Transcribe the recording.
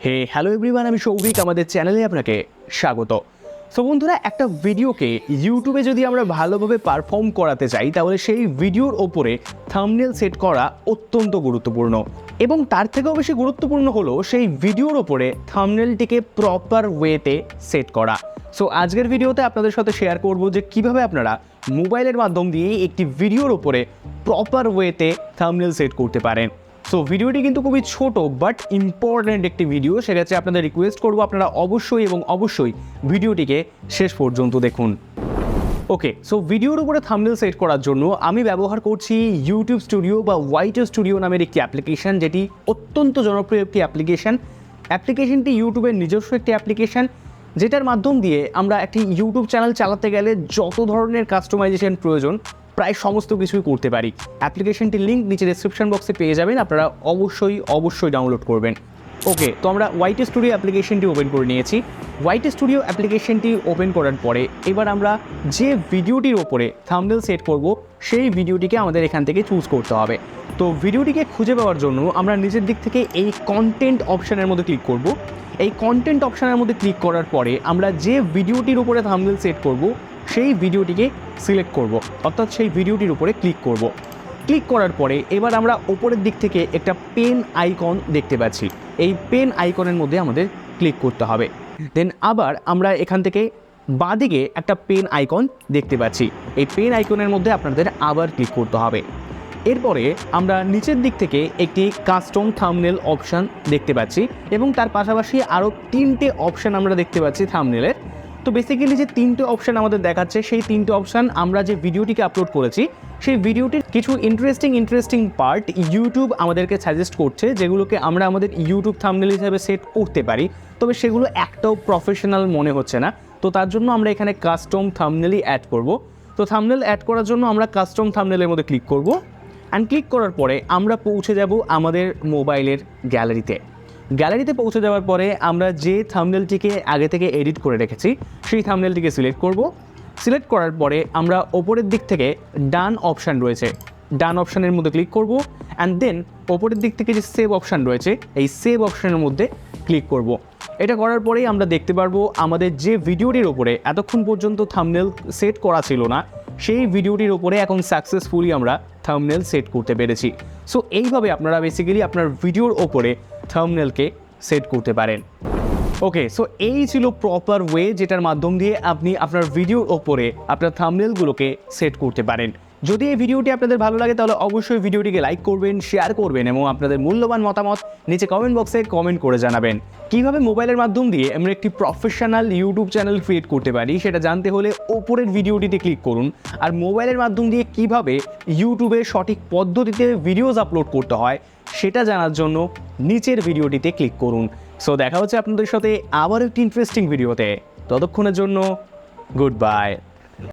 হে hello everyone, আমি শৌভিক, আমাদের চ্যানেলে আপনাকে স্বাগত। সো বন্ধুরা, একটা ভিডিওকে ইউটিউবে যদি আমরা ভালোভাবে পারফর্ম করাতে চাই তাহলে সেই ভিডিওর ওপরে থাম্বনেল সেট করা অত্যন্ত গুরুত্বপূর্ণ, এবং তার থেকেও বেশি গুরুত্বপূর্ণ হলো সেই ভিডিওর ওপরে থাম্বনেলটিকে প্রপার ওয়েতে সেট করা। সো আজকের ভিডিওতে আপনাদের সাথে শেয়ার করব যে কিভাবে আপনারা মোবাইলের মাধ্যম দিয়ে একটি ভিডিওর ওপরে প্রপার ওয়েতে থাম্বনেল সেট করতে পারেন। সো ভিডিওটি কিন্তু খুবই ছোট বাট ইম্পর্ট্যান্ট একটি ভিডিও, সেক্ষেত্রে আপনাদের রিকোয়েস্ট করব আপনারা অবশ্যই ভিডিওটিকে শেষ পর্যন্ত দেখুন। ওকে, সো ভিডিওর উপরে থাম্বনেল সেট করার জন্য আমি ব্যবহার করছি ইউটিউব স্টুডিও বা হোয়াইট স্টুডিও নামের একটি অ্যাপ্লিকেশন, যেটি অত্যন্ত জনপ্রিয় একটি অ্যাপ্লিকেশনটি ইউটিউবের নিজস্ব একটি অ্যাপ্লিকেশন, যেটার মাধ্যম দিয়ে আমরা একটি ইউটিউব চ্যানেল চালাতে গেলে যত ধরনের কাস্টমাইজেশন প্রয়োজন প্রায় সমস্ত কিছুই করতে পারি। অ্যাপ্লিকেশনটির লিঙ্ক নিচে ডেসক্রিপশন বক্সে পেয়ে যাবেন, আপনারা অবশ্যই ডাউনলোড করবেন। ওকে, তো আমরা হোয়াইট স্টুডিও অ্যাপ্লিকেশনটি ওপেন করে নিয়েছি। হোয়াইট স্টুডিও অ্যাপ্লিকেশনটি ওপেন করার পরে এবার আমরা যে ভিডিওটির ওপরে থাম্বনেল সেট করব সেই ভিডিওটিকে আমাদের এখান থেকে চুজ করতে হবে। তো ভিডিওটিকে খুঁজে পাওয়ার জন্য আমরা নিচের দিক থেকে এই কন্টেন্ট অপশানের মধ্যে ক্লিক করব। এই কন্টেন্ট অপশানের মধ্যে ক্লিক করার পরে আমরা যে ভিডিওটির উপরে থাম্বনেল সেট করব সেই ভিডিওটিকে সিলেক্ট করব, অর্থাৎ সেই ভিডিওটির উপরে ক্লিক করব। ক্লিক করার পরে এবার আমরা ওপরের দিক থেকে একটা পেন আইকন দেখতে পাচ্ছি, এই পেন আইকনের মধ্যে আমাদের ক্লিক করতে হবে। দেন আবার আমরা এখান থেকে বাঁদিকে একটা পেন আইকন দেখতে পাচ্ছি, এই পেন আইকনের মধ্যে আপনাদের আবার ক্লিক করতে হবে। এরপরে আমরা নিচের দিক থেকে একটি কাস্টম থাম্বনেল অপশান দেখতে পাচ্ছি, এবং তার পাশাপাশি আরও 3টে অপশান আমরা দেখতে পাচ্ছি থাম্বনেলের। তো বেসিক্যালি যে 3টে অপশান আমাদের দেখাচ্ছে সেই 3টে অপশান আমরা যে ভিডিওটিকে আপলোড করেছি সেই ভিডিওটির কিছু ইন্টারেস্টিং পার্ট ইউটিউব আমাদেরকে সাজেস্ট করছে, যেগুলোকে আমরা আমাদের ইউটিউব থাম্বনেল হিসেবে সেট করতে পারি, তবে সেগুলো একটাও প্রফেশনাল মনে হচ্ছে না। তো তার জন্য আমরা এখানে কাস্টম থাম্বনেলই অ্যাড করব। তো থাম্বনেল অ্যাড করার জন্য আমরা কাস্টম থাম্বনেলের মধ্যে ক্লিক করব, অ্যান্ড ক্লিক করার পরে আমরা পৌঁছে যাব আমাদের মোবাইলের গ্যালারিতে পৌঁছে যাওয়ার পরে আমরা যে থাম্বনেলটিকে আগে থেকে এডিট করে রেখেছি সেই থাম্বনেলটিকে সিলেক্ট করব। সিলেক্ট করার পরে আমরা ওপরের দিক থেকে ডান অপশান রয়েছে, ডান অপশানের মধ্যে ক্লিক করব, অ্যান্ড দেন ওপরের দিক থেকে যে সেভ অপশান রয়েছে এই সেভ অপশানের মধ্যে ক্লিক করব। এটা করার পরেই আমরা দেখতে পারবো আমাদের যে ভিডিওটির ওপরে এতক্ষণ পর্যন্ত থাম্বনেল সেট করা ছিল না সেই ভিডিওটির ওপরে এখন সাকসেসফুলি আমরা থাম্বনেল সেট করতে পেরেছি। সো এইভাবে আপনারা বেসিক্যালি আপনার ভিডিওর ওপরে থাম্বনেলকে সেট করতে পারেন। ওকে, সো এই ছিল প্রপার ওয়ে যেটার মাধ্যম দিয়ে আপনি আপনার ভিডিওর ওপরে আপনার থাম্বনেলগুলোকে সেট করতে পারেন। যদি এই ভিডিওটি আপনাদের ভালো লাগে তাহলে অবশ্যই ভিডিওটিকে লাইক করবেন, শেয়ার করবেন, এবং আপনাদের মূল্যবান মতামত নিচে কমেন্ট বক্সে কমেন্ট করে জানাবেন। কীভাবে মোবাইলের মাধ্যম দিয়ে আমরা একটি প্রফেশনাল ইউটিউব চ্যানেল ক্রিয়েট করতে পারি সেটা জানতে হলে ওপরের ভিডিওটিতে ক্লিক করুন, আর মোবাইলের মাধ্যম দিয়ে কিভাবে ইউটিউবে সঠিক পদ্ধতিতে ভিডিওস আপলোড করতে হয় সেটা জানার জন্য নিচের ভিডিওটিতে ক্লিক করুন। সো দেখা হচ্ছে আপনাদের সাথে আবার একটি ইন্টারেস্টিং ভিডিওতে, ততক্ষণের জন্য গুড বাই।